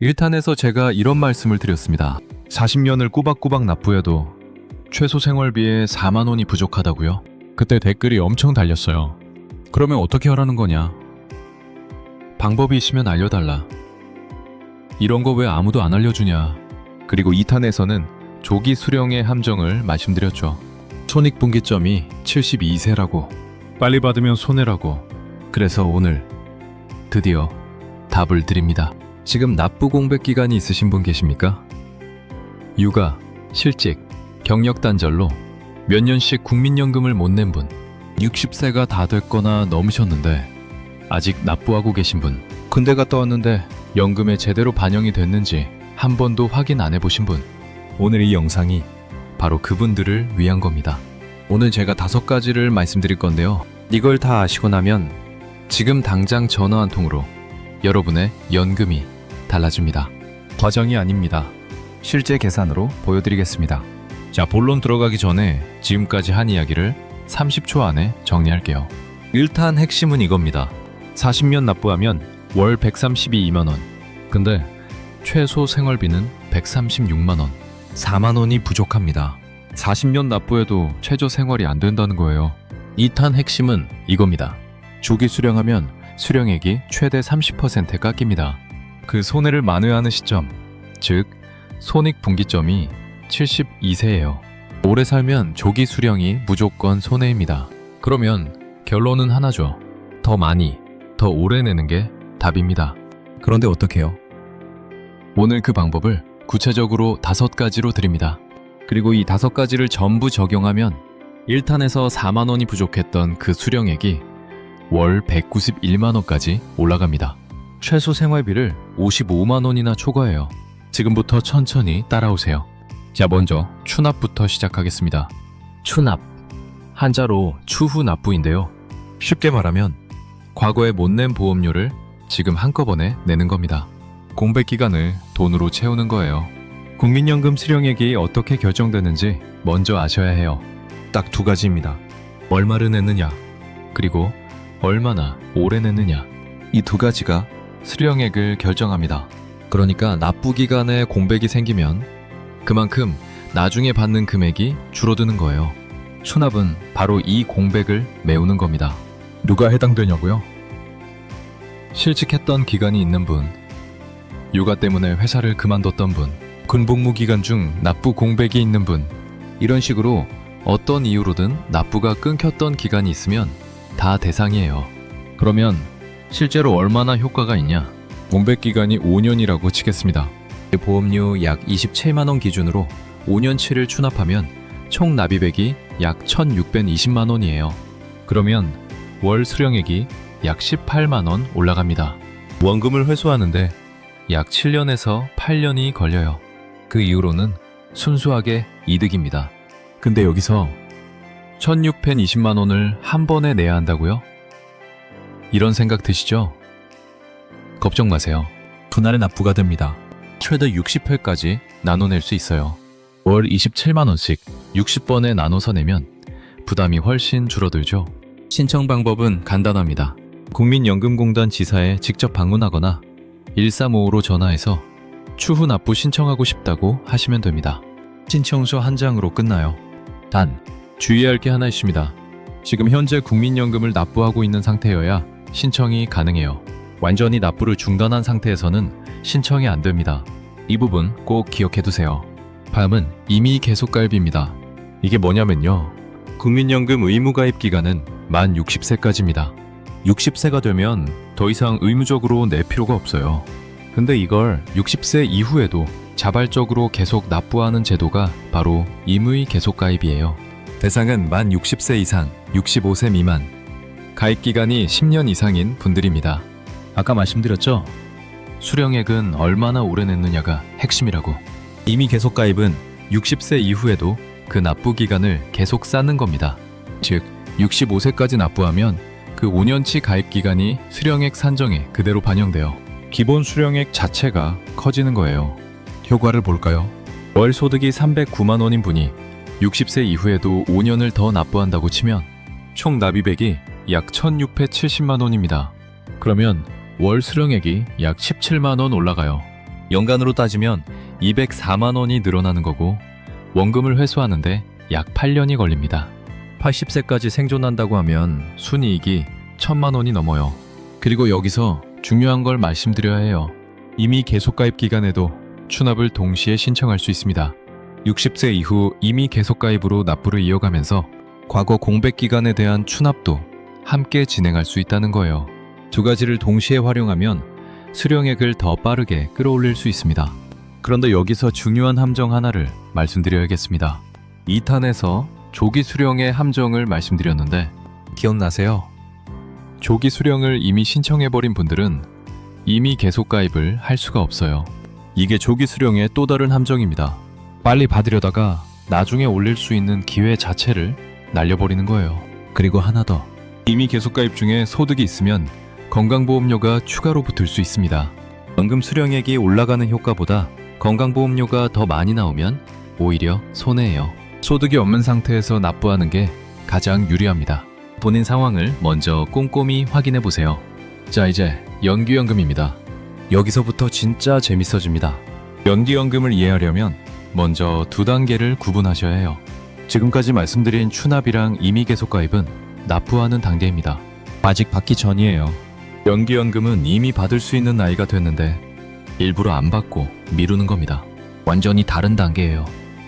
1탄에서 제가 이런 말씀을 드렸습니다. 40년을 꼬박꼬박 납부해도 최소 생활비에 4만 원이 부족하다고요? 그때 댓글이 엄청 달렸어요. 그러면 어떻게 하라는 거냐? 방법이 있으면 알려달라. 이런 거 왜 아무도 안 알려주냐? 그리고 2탄에서는 조기 수령의 함정을 말씀드렸죠. 손익분기점이 72세라고, 빨리 받으면 손해라고. 그래서 오늘 드디어 답을 드립니다. 지금 납부 공백 기간이 있으신 분 계십니까? 육아, 실직, 경력 단절로 몇 년씩 국민연금을 못 낸 분, 60세가 다 됐거나 넘으셨는데 아직 납부하고 계신 분, 군대 갔다 왔는데 연금에 제대로 반영이 됐는지 한 번도 확인 안 해보신 분, 오늘 이 영상이 바로 그분들을 위한 겁니다. 오늘 제가 5가지를 말씀드릴 건데요. 이걸 다 아시고 나면 지금 당장 전화 한 통으로 여러분의 연금이 달라집니다. 과정이 아닙니다. 실제 계산으로 보여드리겠습니다. 자, 본론 들어가기 전에 지금까지 한 이야기를 30초 안에 정리할게요. 1탄 핵심은 이겁니다. 40년 납부하면 월 132만원. 근데 최소 생활비는 136만원. 4만원이 부족합니다. 40년 납부해도 최저 생활이 안 된다는 거예요. 2탄 핵심은 이겁니다. 조기 수령하면 수령액이 최대 30% 깎입니다. 그 손해를 만회하는 시점, 즉 손익분기점이 72세예요. 오래 살면 조기 수령이 무조건 손해입니다. 그러면 결론은 하나죠. 더 많이, 더 오래 내는 게 답입니다. 그런데 어떻게요? 오늘 그 방법을 구체적으로 5가지로 드립니다. 그리고 이 5가지를 전부 적용하면 1탄에서 4만원이 부족했던 그 수령액이 월 191만원까지 올라갑니다. 최소 생활비를 55만원이나 초과해요. 지금부터 천천히 따라오세요. 자, 먼저 추납부터 시작하겠습니다. 추납, 한자로 추후 납부인데요. 쉽게 말하면 과거에 못 낸 보험료를 지금 한꺼번에 내는 겁니다. 공백 기간을 돈으로 채우는 거예요. 국민연금 수령액이 어떻게 결정되는지 먼저 아셔야 해요. 딱 2가지입니다. 얼마를 냈느냐, 그리고 얼마나 오래 냈느냐. 이 2가지가 수령액을 결정합니다. 그러니까 납부 기간에 공백이 생기면 그만큼 나중에 받는 금액이 줄어드는 거예요. 추납은 바로 이 공백을 메우는 겁니다. 누가 해당되냐고요? 실직했던 기간이 있는 분, 육아 때문에 회사를 그만뒀던 분, 군복무 기간 중 납부 공백이 있는 분, 이런 식으로 어떤 이유로든 납부가 끊겼던 기간이 있으면 다 대상이에요. 그러면 실제로 얼마나 효과가 있냐? 공백 기간이 5년이라고 치겠습니다. 보험료 약 27만원 기준으로 5년치를 추납하면 총 납입액이 약 1,620만원이에요. 그러면 월 수령액이 약 18만원 올라갑니다. 원금을 회수하는데 약 7년에서 8년이 걸려요. 그 이후로는 순수하게 이득입니다. 근데 여기서 1,620만원을 한 번에 내야 한다고요? 이런 생각 드시죠? 걱정 마세요. 분할의 납부가 됩니다. 최대 60회까지 나눠낼 수 있어요. 월 27만원씩 60번에 나눠서 내면 부담이 훨씬 줄어들죠. 신청 방법은 간단합니다. 국민연금공단 지사에 직접 방문하거나 1355로 전화해서 추후 납부 신청하고 싶다고 하시면 됩니다. 신청서 한 장으로 끝나요. 단, 주의할 게 하나 있습니다. 지금 현재 국민연금을 납부하고 있는 상태여야 신청이 가능해요. 완전히 납부를 중단한 상태에서는 신청이 안 됩니다. 이 부분 꼭 기억해두세요. 다음은 임의 계속가입입니다. 이게 뭐냐면요. 국민연금 의무가입 기간은 만 60세까지입니다. 60세가 되면 더 이상 의무적으로 낼 필요가 없어요. 근데 이걸 60세 이후에도 자발적으로 계속 납부하는 제도가 바로 임의 계속가입이에요. 대상은 만 60세 이상, 65세 미만, 가입기간이 10년 이상인 분들입니다. 아까 말씀드렸죠? 수령액은 얼마나 오래 냈느냐가 핵심이라고. 임의 계속가입은 60세 이후에도 그 납부 기간을 계속 쌓는 겁니다. 즉, 65세까지 납부하면 그 5년치 가입기간이 수령액 산정에 그대로 반영돼요. 기본 수령액 자체가 커지는 거예요. 효과를 볼까요? 월 소득이 309만원인 분이 60세 이후에도 5년을 더 납부한다고 치면 총 납입액이 약 1,670만원입니다. 그러면 월 수령액이 약 17만원 올라가요. 연간으로 따지면 204만 원이 늘어나는 거고 원금을 회수하는데 약 8년이 걸립니다. 80세까지 생존한다고 하면 순이익이 1,000만 원이 넘어요. 그리고 여기서 중요한 걸 말씀드려야 해요. 이미 계속가입 기간에도 추납을 동시에 신청할 수 있습니다. 60세 이후 이미 계속가입으로 납부를 이어가면서 과거 공백 기간에 대한 추납도 함께 진행할 수 있다는 거예요. 두 가지를 동시에 활용하면 수령액을 더 빠르게 끌어올릴 수 있습니다. 그런데 여기서 중요한 함정 하나를 말씀드려야겠습니다. 2탄에서 조기 수령의 함정을 말씀드렸는데 기억나세요? 조기 수령을 이미 신청해버린 분들은 이미 계속가입을 할 수가 없어요. 이게 조기 수령의 또 다른 함정입니다. 빨리 받으려다가 나중에 올릴 수 있는 기회 자체를 날려버리는 거예요. 그리고 하나 더. 이미 계속가입 중에 소득이 있으면 건강보험료가 추가로 붙을 수 있습니다. 연금 수령액이 올라가는 효과보다 건강보험료가 더 많이 나오면 오히려 손해예요. 소득이 없는 상태에서 납부하는 게 가장 유리합니다. 본인 상황을 먼저 꼼꼼히 확인해 보세요. 자, 이제 연기연금입니다. 여기서부터 진짜 재밌어집니다. 연기연금을 이해하려면 먼저 두 단계를 구분하셔야 해요. 지금까지 말씀드린 추납이랑 임의계속가입은 납부하는 단계입니다. 아직 받기 전이에요. 연기연금은 이미 받을 수 있는 나이가 됐는데 일부러 안 받고 미루는 겁니다. 완전히 다른 단계예요.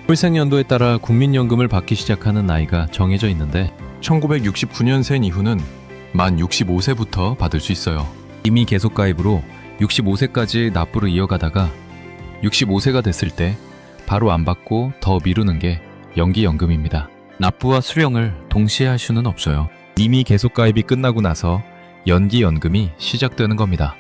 출생연도에 따라 국민연금을 받기 시작하는 나이가 정해져 있는데 1969년생 이후는 만 65세부터 받을 수 있어요. 이미 계속가입으로 65세까지 납부를 이어가다가 65세가 됐을 때 바로 안 받고 더 미루는 게 연기연금입니다. 납부와 수령을 동시에 할 수는 없어요. 이미 계속가입이 끝나고 나서 연기연금이 시작되는 겁니다.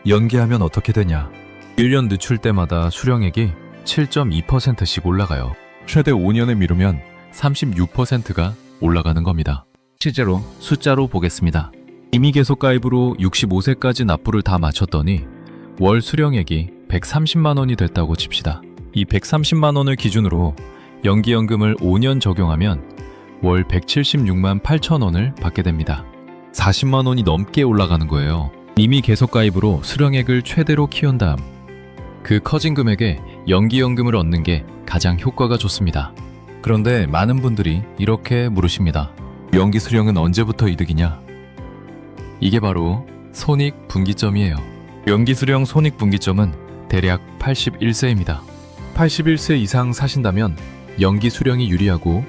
연기하면 어떻게 되냐? 1년 늦출 때마다 수령액이 7.2%씩 올라가요. 최대 5년을 미루면 36%가 올라가는 겁니다. 실제로 숫자로 보겠습니다. 이미 계속가입으로 65세까지 납부를 다 마쳤더니 월 수령액이 130만 원이 됐다고 칩시다. 이 130만 원을 기준으로 연기연금을 5년 적용하면 월 176만 8천 원을 받게 됩니다. 40만 원이 넘게 올라가는 거예요. 이미 계속가입으로 수령액을 최대로 키운 다음 그 커진 금액에 연기연금을 얻는 게 가장 효과가 좋습니다. 그런데 많은 분들이 이렇게 물으십니다. 연기 수령은 언제부터 이득이냐? 이게 바로 손익분기점이에요. 연기 수령 손익분기점은 대략 81세입니다. 81세 이상 사신다면 연기 수령이 유리하고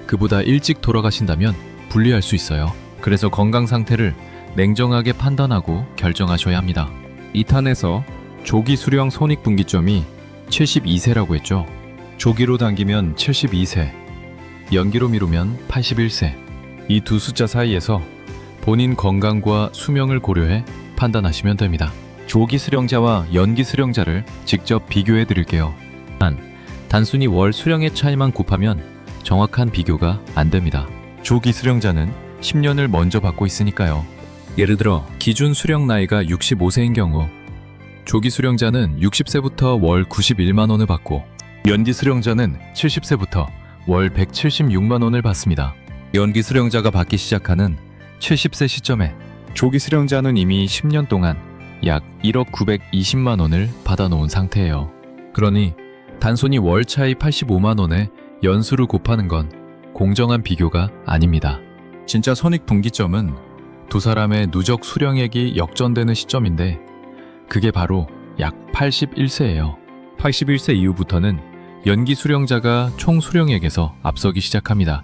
그보다 일찍 돌아가신다면 불리할 수 있어요. 그래서 건강 상태를 냉정하게 판단하고 결정하셔야 합니다. 2탄에서 조기 수령 손익분기점이 72세라고 했죠. 조기로 당기면 72세, 연기로 미루면 81세. 이 두 숫자 사이에서 본인 건강과 수명을 고려해 판단하시면 됩니다. 조기 수령자와 연기 수령자를 직접 비교해 드릴게요. 단순히 월 수령의 차이만 곱하면 정확한 비교가 안 됩니다. 조기 수령자는 10년을 먼저 받고 있으니까요. 예를 들어 기준 수령 나이가 65세인 경우 조기 수령자는 60세부터 월 91만 원을 받고 연기 수령자는 70세부터 월 176만 원을 받습니다. 연기 수령자가 받기 시작하는 70세 시점에 조기 수령자는 이미 10년 동안 약 1억 920만 원을 받아놓은 상태예요. 그러니 단순히 월 차이 85만 원에 연수를 곱하는 건 공정한 비교가 아닙니다. 진짜 손익분기점은 두 사람의 누적 수령액이 역전되는 시점인데 그게 바로 약 81세예요. 81세 이후부터는 연기 수령자가 총 수령액에서 앞서기 시작합니다.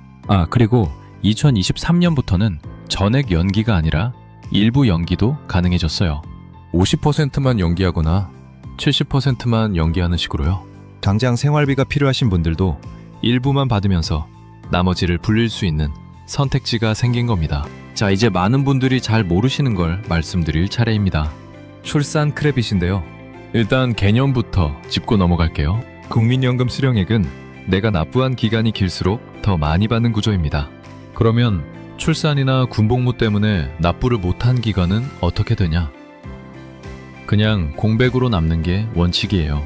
그리고 2023년부터는 전액 연기가 아니라 일부 연기도 가능해졌어요. 50%만 연기하거나 70%만 연기하는 식으로요. 당장 생활비가 필요하신 분들도 일부만 받으면서 나머지를 불릴 수 있는 선택지가 생긴 겁니다. 자, 이제 많은 분들이 잘 모르시는 걸 말씀드릴 차례입니다. 출산 크레딧인데요. 일단 개념부터 짚고 넘어갈게요. 국민연금 수령액은 내가 납부한 기간이 길수록 더 많이 받는 구조입니다. 그러면 출산이나 군복무 때문에 납부를 못한 기간은 어떻게 되냐? 그냥 공백으로 남는 게 원칙이에요.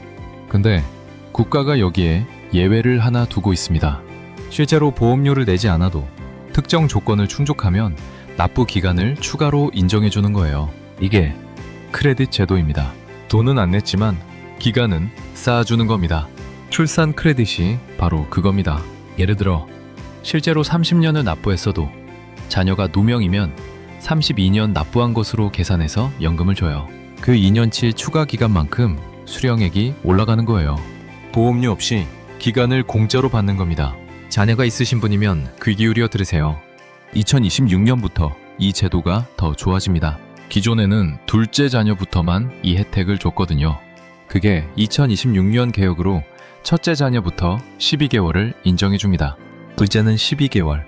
근데 국가가 여기에 예외를 하나 두고 있습니다. 실제로 보험료를 내지 않아도 특정 조건을 충족하면 납부 기간을 추가로 인정해주는 거예요. 이게 크레딧 제도입니다. 돈은 안 냈지만 기간은 쌓아주는 겁니다. 출산 크레딧이 바로 그겁니다. 예를 들어 실제로 30년을 납부했어도 자녀가 노명이면 32년 납부한 것으로 계산해서 연금을 줘요. 그 2년치 추가 기간만큼 수령액이 올라가는 거예요. 보험료 없이 기간을 공짜로 받는 겁니다. 자녀가 있으신 분이면 귀 기울여 들으세요. 2026년부터 이 제도가 더 좋아집니다. 기존에는 둘째 자녀부터만 이 혜택을 줬거든요. 그게 2026년 개혁으로 첫째 자녀부터 12개월을 인정해 줍니다. 둘째는 12개월.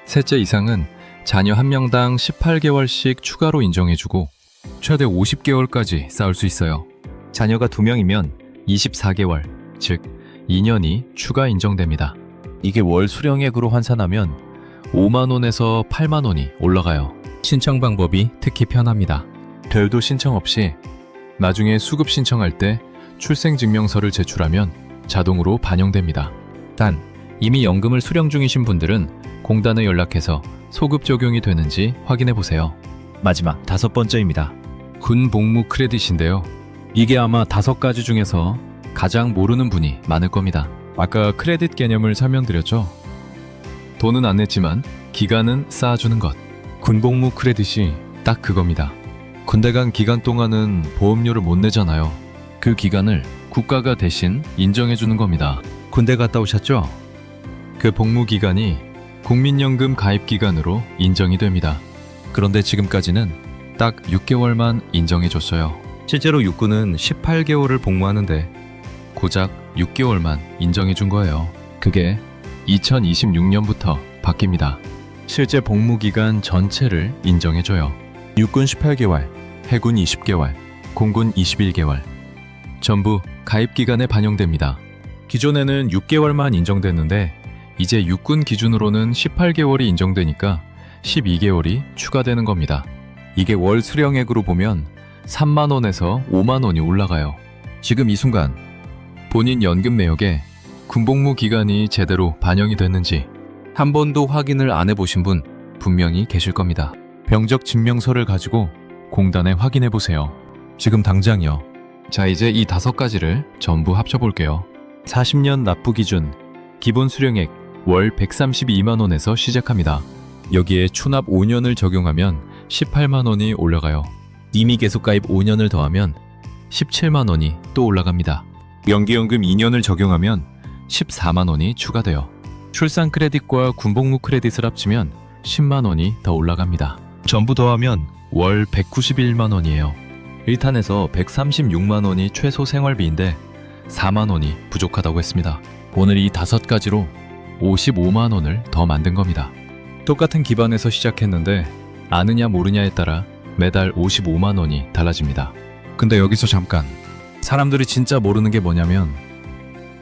셋째 이상은 자녀 한 명당 18개월씩 추가로 인정해 주고 최대 50개월까지 쌓을 수 있어요. 자녀가 2명이면 24개월, 즉 2년이 추가 인정됩니다. 이게 월 수령액으로 환산하면 5만 원에서 8만 원이 올라가요. 신청 방법이 특히 편합니다. 별도 신청 없이 나중에 수급 신청할 때 출생증명서를 제출하면 자동으로 반영됩니다. 단, 이미 연금을 수령 중이신 분들은 공단에 연락해서 소급 적용이 되는지 확인해 보세요. 마지막 5번째입니다. 군 복무 크레딧인데요. 이게 아마 5가지 중에서 가장 모르는 분이 많을 겁니다. 아까 크레딧 개념을 설명드렸죠? 돈은 안 냈지만 기간은 쌓아주는 것. 군복무 크레딧이 딱 그겁니다. 군대 간 기간 동안은 보험료를 못 내잖아요. 그 기간을 국가가 대신 인정해주는 겁니다. 군대 갔다 오셨죠? 그 복무 기간이 국민연금 가입 기간으로 인정이 됩니다. 그런데 지금까지는 딱 6개월만 인정해줬어요. 실제로 육군은 18개월을 복무하는데 고작 6개월만 인정해준 거예요. 그게 2026년부터 바뀝니다. 실제 복무 기간 전체를 인정해줘요. 육군 18개월, 해군 20개월, 공군 21개월. 전부 가입 기간에 반영됩니다. 기존에는 6개월만 인정됐는데 이제 육군 기준으로는 18개월이 인정되니까 12개월이 추가되는 겁니다. 이게 월 수령액으로 보면 3만 원에서 5만 원이 올라가요. 지금 이 순간 본인 연금 내역에 군복무 기간이 제대로 반영이 됐는지 한 번도 확인을 안 해보신 분 분명히 계실 겁니다. 병적 증명서를 가지고 공단에 확인해 보세요. 지금 당장요. 자, 이제 이 5가지를 전부 합쳐볼게요. 40년 납부 기준 기본 수령액 월 132만 원에서 시작합니다. 여기에 추납 5년을 적용하면 18만 원이 올라가요. 이미 계속 가입 5년을 더하면 17만 원이 또 올라갑니다. 연기연금 2년을 적용하면 14만 원이 추가돼요. 출산 크레딧과 군복무 크레딧을 합치면 10만 원이 더 올라갑니다. 전부 더하면 월 191만 원이에요. 1탄에서 136만 원이 최소 생활비인데 4만 원이 부족하다고 했습니다. 오늘 이 5가지로 55만 원을 더 만든 겁니다. 똑같은 기반에서 시작했는데 아느냐 모르냐에 따라 매달 55만 원이 달라집니다. 근데 여기서 잠깐, 사람들이 진짜 모르는 게 뭐냐면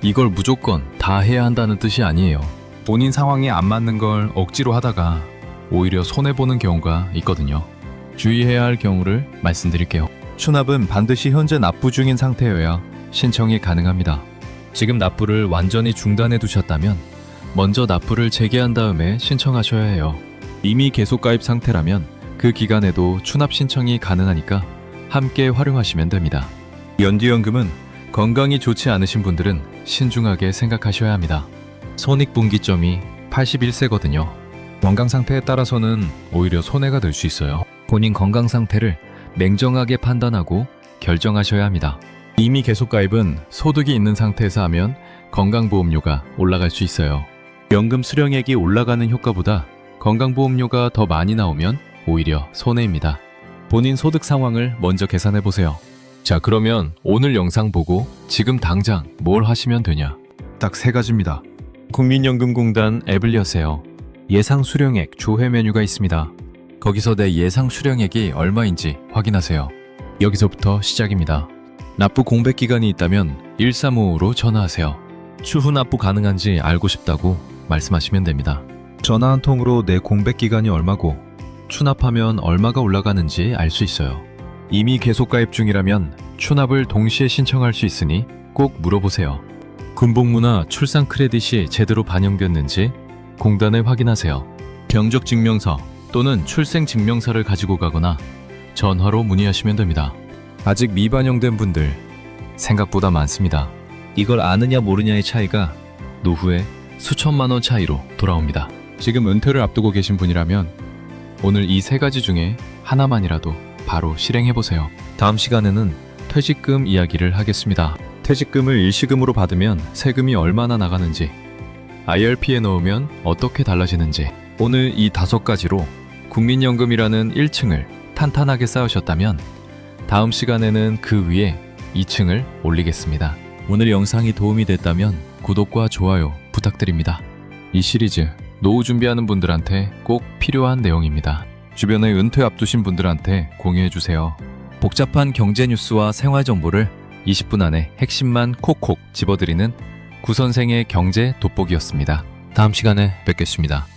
이걸 무조건 다 해야 한다는 뜻이 아니에요. 본인 상황에 안 맞는 걸 억지로 하다가 오히려 손해보는 경우가 있거든요. 주의해야 할 경우를 말씀드릴게요. 추납은 반드시 현재 납부 중인 상태여야 신청이 가능합니다. 지금 납부를 완전히 중단해 두셨다면 먼저 납부를 재개한 다음에 신청하셔야 해요. 이미 계속 가입 상태라면 그 기간에도 추납 신청이 가능하니까 함께 활용하시면 됩니다. 연기연금은 건강이 좋지 않으신 분들은 신중하게 생각하셔야 합니다. 손익분기점이 81세거든요. 건강 상태에 따라서는 오히려 손해가 될 수 있어요. 본인 건강 상태를 냉정하게 판단하고 결정하셔야 합니다. 이미 계속 가입은 소득이 있는 상태에서 하면 건강보험료가 올라갈 수 있어요. 연금 수령액이 올라가는 효과보다 건강보험료가 더 많이 나오면 오히려 손해입니다. 본인 소득 상황을 먼저 계산해 보세요. 자, 그러면 오늘 영상 보고 지금 당장 뭘 하시면 되냐? 딱 3가지입니다. 국민연금공단 앱을 여세요. 예상 수령액 조회 메뉴가 있습니다. 거기서 내 예상 수령액이 얼마인지 확인하세요. 여기서부터 시작입니다. 납부 공백 기간이 있다면 1355로 전화하세요. 추후 납부 가능한지 알고 싶다고 말씀하시면 됩니다. 전화 한 통으로 내 공백 기간이 얼마고 추납하면 얼마가 올라가는지 알 수 있어요. 이미 계속 가입 중이라면 추납을 동시에 신청할 수 있으니 꼭 물어보세요. 군복무나 출산 크레딧이 제대로 반영됐는지 공단에 확인하세요. 병적 증명서 또는 출생 증명서를 가지고 가거나 전화로 문의하시면 됩니다. 아직 미반영된 분들, 생각보다 많습니다. 이걸 아느냐 모르냐의 차이가 노후에 수천만 원 차이로 돌아옵니다. 지금 은퇴를 앞두고 계신 분이라면 오늘 이 세 가지 중에 하나만이라도 바로 실행해보세요. 다음 시간에는 퇴직금 이야기를 하겠습니다. 퇴직금을 일시금으로 받으면 세금이 얼마나 나가는지, IRP에 넣으면 어떻게 달라지는지, 오늘 이 5가지로 국민연금이라는 1층을 탄탄하게 쌓으셨다면 다음 시간에는 그 위에 2층을 올리겠습니다. 오늘 영상이 도움이 됐다면 구독과 좋아요 부탁드립니다. 이 시리즈 노후 준비하는 분들한테 꼭 필요한 내용입니다. 주변에 은퇴 앞두신 분들한테 공유해주세요. 복잡한 경제 뉴스와 생활 정보를 20분 안에 핵심만 콕콕 집어드리는 구선생의 경제 돋보기였습니다. 다음 시간에 뵙겠습니다.